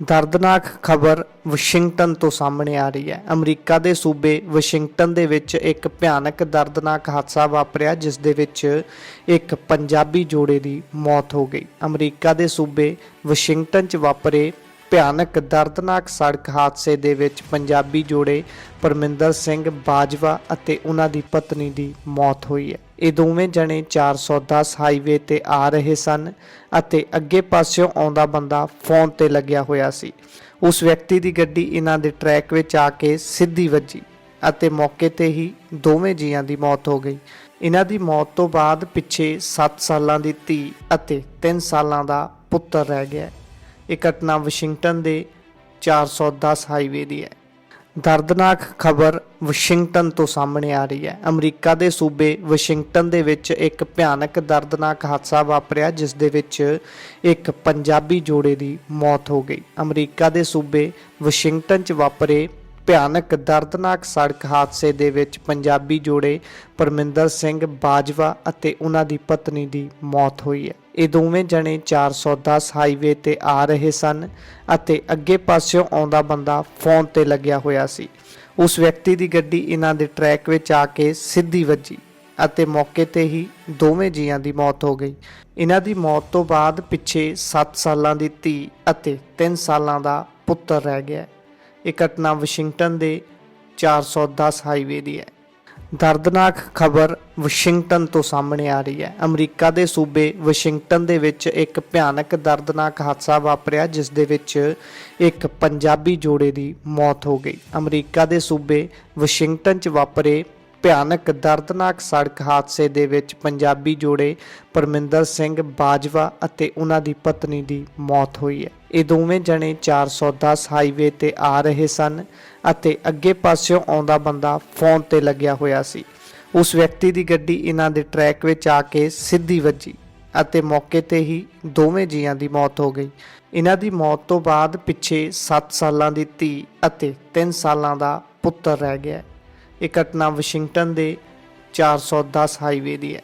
ਦਰਦਨਾਕ ਖਬਰ ਵਾਸ਼ਿੰਗਟਨ ਤੋਂ ਸਾਹਮਣੇ ਆ ਰਹੀ ਹੈ। ਅਮਰੀਕਾ ਦੇ ਸੂਬੇ ਵਾਸ਼ਿੰਗਟਨ ਦੇ ਵਿੱਚ ਇੱਕ ਭਿਆਨਕ ਦਰਦਨਾਕ ਹਾਦਸਾ ਵਾਪਰਿਆ, ਜਿਸ ਦੇ ਵਿੱਚ ਇੱਕ ਪੰਜਾਬੀ ਜੋੜੇ ਦੀ ਮੌਤ ਹੋ ਗਈ। ਅਮਰੀਕਾ ਦੇ ਸੂਬੇ ਵਾਸ਼ਿੰਗਟਨ 'ਚ ਵਾਪਰੇ ਭਿਆਨਕ ਦਰਦਨਾਕ ਸੜਕ ਹਾਦਸੇ ਦੇ ਵਿੱਚ ਪੰਜਾਬੀ ਜੋੜੇ ਪਰਮਿੰਦਰ ਸਿੰਘ ਬਾਜਵਾ ਅਤੇ ਉਹਨਾਂ ਦੀ ਪਤਨੀ ਦੀ ਮੌਤ ਹੋਈ ਹੈ। ਇਹ ਦੋਵੇਂ ਜਣੇ 410 ਹਾਈਵੇ ਤੇ ਆ ਰਹੇ ਸਨ ਅਤੇ ਅੱਗੇ ਪਾਸਿਓਂ ਆਉਂਦਾ ਬੰਦਾ ਫੋਨ ਤੇ ਲੱਗਿਆ ਹੋਇਆ ਸੀ। ਉਸ ਵਿਅਕਤੀ ਦੀ ਗੱਡੀ ਇਹਨਾਂ ਦੇ ਟਰੈਕ ਵਿੱਚ ਆ ਕੇ ਸਿੱਧੀ ਵੱਜੀ ਅਤੇ ਮੌਕੇ ਤੇ ਹੀ ਦੋਵੇਂ ਜੀਆਂ ਦੀ ਮੌਤ ਹੋ ਗਈ। ਇਹਨਾਂ ਦੀ ਮੌਤ ਤੋਂ ਬਾਅਦ ਪਿੱਛੇ 7 ਸਾਲਾਂ ਦੀ ਧੀ ਅਤੇ 3 ਸਾਲਾਂ ਦਾ ਪੁੱਤਰ ਰਹਿ ਗਿਆ। ਇਹ ਘਟਨਾ ਵਾਸ਼ਿੰਗਟਨ ਦੇ 410 ਹਾਈਵੇ ਦੀ ਹੈ। ਦਰਦਨਾਕ ਖਬਰ ਵਾਸ਼ਿੰਗਟਨ ਤੋਂ ਸਾਹਮਣੇ ਆ ਰਹੀ ਹੈ। ਅਮਰੀਕਾ ਦੇ ਸੂਬੇ ਵਾਸ਼ਿੰਗਟਨ ਦੇ ਵਿੱਚ ਇੱਕ ਭਿਆਨਕ ਦਰਦਨਾਕ ਹਾਦਸਾ ਵਾਪਰਿਆ, ਜਿਸ ਦੇ ਵਿੱਚ ਇੱਕ ਪੰਜਾਬੀ ਜੋੜੇ ਦੀ ਮੌਤ ਹੋ ਗਈ। ਅਮਰੀਕਾ ਦੇ ਸੂਬੇ ਵਾਸ਼ਿੰਗਟਨ 'ਚ ਵਾਪਰੇ ਭਿਆਨਕ ਦਰਦਨਾਕ ਸੜਕ ਹਾਦਸੇ ਦੇ ਵਿੱਚ ਪੰਜਾਬੀ ਜੋੜੇ ਪਰਮਿੰਦਰ ਸਿੰਘ ਬਾਜਵਾ ਅਤੇ ਉਹਨਾਂ ਦੀ ਪਤਨੀ ਦੀ ਮੌਤ ਹੋਈ ਹੈ। ਇਹ ਦੋਵੇਂ ਜਣੇ 410 ਹਾਈਵੇ ਤੇ ਆ ਰਹੇ ਸਨ ਅਤੇ ਅੱਗੇ ਪਾਸਿਓਂ ਆਉਂਦਾ ਬੰਦਾ ਫੋਨ ਤੇ ਲੱਗਿਆ ਹੋਇਆ ਸੀ। ਉਸ ਵਿਅਕਤੀ ਦੀ ਗੱਡੀ ਇਹਨਾਂ ਦੇ ਟਰੈਕ ਵਿੱਚ ਆ ਕੇ ਸਿੱਧੀ ਵੱਜੀ ਅਤੇ ਮੌਕੇ ਤੇ ਹੀ ਦੋਵੇਂ ਜੀਆਂ ਦੀ ਮੌਤ ਹੋ ਗਈ। ਇਹਨਾਂ ਦੀ ਮੌਤ ਤੋਂ ਬਾਅਦ ਪਿੱਛੇ 7 ਸਾਲਾਂ ਦੀ ਧੀ ਅਤੇ 3 ਸਾਲਾਂ ਦਾ ਪੁੱਤਰ ਰਹਿ ਗਿਆ। ਇਹ ਘਟਨਾ ਵਾਸ਼ਿੰਗਟਨ ਦੇ 410 ਹਾਈਵੇ ਦੀ ਹੈ। ਦਰਦਨਾਕ ਖਬਰ ਵਾਸ਼ਿੰਗਟਨ ਤੋਂ ਸਾਹਮਣੇ ਆ ਰਹੀ ਹੈ। ਅਮਰੀਕਾ ਦੇ ਸੂਬੇ ਵਾਸ਼ਿੰਗਟਨ ਦੇ ਵਿੱਚ ਇੱਕ ਭਿਆਨਕ ਦਰਦਨਾਕ ਹਾਦਸਾ ਵਾਪਰਿਆ, ਜਿਸ ਦੇ ਵਿੱਚ ਇੱਕ ਪੰਜਾਬੀ ਜੋੜੇ ਦੀ ਮੌਤ ਹੋ ਗਈ। ਅਮਰੀਕਾ ਦੇ ਸੂਬੇ ਵਾਸ਼ਿੰਗਟਨ 'ਚ ਵਾਪਰੇ ਭਿਆਨਕ ਦਰਦਨਾਕ ਸੜਕ ਹਾਦਸੇ ਦੇ ਵਿੱਚ ਪੰਜਾਬੀ ਜੋੜੇ ਪਰਮਿੰਦਰ ਸਿੰਘ ਬਾਜਵਾ ਅਤੇ ਉਹਨਾਂ ਦੀ ਪਤਨੀ ਦੀ ਮੌਤ ਹੋਈ ਹੈ। ਇਹ ਦੋਵੇਂ ਜਣੇ 410 ਹਾਈਵੇ ਤੇ ਆ ਰਹੇ ਸਨ ਅਤੇ ਅੱਗੇ ਪਾਸਿਓਂ ਆਉਂਦਾ ਬੰਦਾ ਫੋਨ ਤੇ ਲੱਗਿਆ ਹੋਇਆ ਸੀ। ਉਸ ਵਿਅਕਤੀ ਦੀ ਗੱਡੀ ਇਹਨਾਂ ਦੇ ਟਰੈਕ ਵਿੱਚ ਆ ਕੇ ਸਿੱਧੀ ਵੱਜੀ ਅਤੇ ਮੌਕੇ ਤੇ ਹੀ ਦੋਵੇਂ ਜੀਆਂ ਦੀ ਮੌਤ ਹੋ ਗਈ। ਇਹਨਾਂ ਦੀ ਮੌਤ ਤੋਂ ਬਾਅਦ ਪਿੱਛੇ 7 ਸਾਲਾਂ ਦੀ ਧੀ ਅਤੇ 3 ਸਾਲਾਂ ਦਾ ਪੁੱਤਰ ਰਹਿ ਗਿਆ। ਇਹ ਘਟਨਾ ਵਾਸ਼ਿੰਗਟਨ ਦੇ 410 ਹਾਈਵੇ ਦੀ ਹੈ।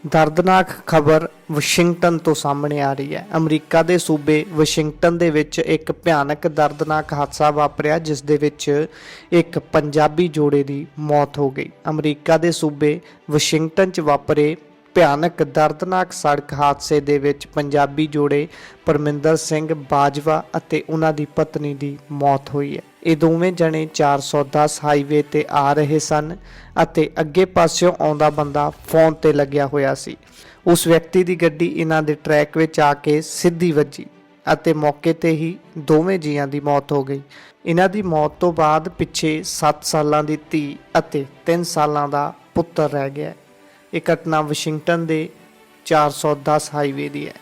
ਦਰਦਨਾਕ ਖਬਰ ਵਾਸ਼ਿੰਗਟਨ ਤੋਂ ਸਾਹਮਣੇ ਆ ਰਹੀ ਹੈ। ਅਮਰੀਕਾ ਦੇ ਸੂਬੇ ਵਾਸ਼ਿੰਗਟਨ ਦੇ ਵਿੱਚ ਇੱਕ ਭਿਆਨਕ ਦਰਦਨਾਕ ਹਾਦਸਾ ਵਾਪਰਿਆ, ਜਿਸ ਦੇ ਵਿੱਚ ਇੱਕ ਪੰਜਾਬੀ ਜੋੜੇ ਦੀ ਮੌਤ ਹੋ ਗਈ। ਅਮਰੀਕਾ ਦੇ ਸੂਬੇ ਵਾਸ਼ਿੰਗਟਨ 'ਚ ਵਾਪਰੇ ਭਿਆਨਕ ਦਰਦਨਾਕ ਸੜਕ ਹਾਦਸੇ ਦੇ ਵਿੱਚ ਪੰਜਾਬੀ ਜੋੜੇ ਪਰਮਿੰਦਰ ਸਿੰਘ ਬਾਜਵਾ ਅਤੇ ਉਹਨਾਂ ਦੀ ਪਤਨੀ ਦੀ ਮੌਤ ਹੋਈ ਹੈ। ਇਹ ਦੋਵੇਂ ਜਣੇ 410 ਹਾਈਵੇ ਤੇ ਆ ਰਹੇ ਸਨ ਅਤੇ ਅੱਗੇ ਪਾਸਿਓਂ ਆਉਂਦਾ ਬੰਦਾ ਫੋਨ ਤੇ ਲੱਗਿਆ ਹੋਇਆ ਸੀ। ਉਸ ਵਿਅਕਤੀ ਦੀ ਗੱਡੀ ਇਹਨਾਂ ਦੇ ਟਰੈਕ ਵਿੱਚ ਆ ਕੇ ਸਿੱਧੀ ਵੱਜੀ ਅਤੇ ਮੌਕੇ ਤੇ ਹੀ ਦੋਵੇਂ ਜੀਆਂ ਦੀ ਮੌਤ ਹੋ ਗਈ। ਇਹਨਾਂ ਦੀ ਮੌਤ ਤੋਂ ਬਾਅਦ ਪਿੱਛੇ 7 ਸਾਲਾਂ ਦੀ ਧੀ ਅਤੇ 3 ਸਾਲਾਂ ਦਾ ਪੁੱਤਰ ਰਹਿ ਗਿਆ। ਇਹ ਘਟਨਾ ਵਾਸ਼ਿੰਗਟਨ ਦੇ 410 ਹਾਈਵੇ ਦੀ ਹੈ।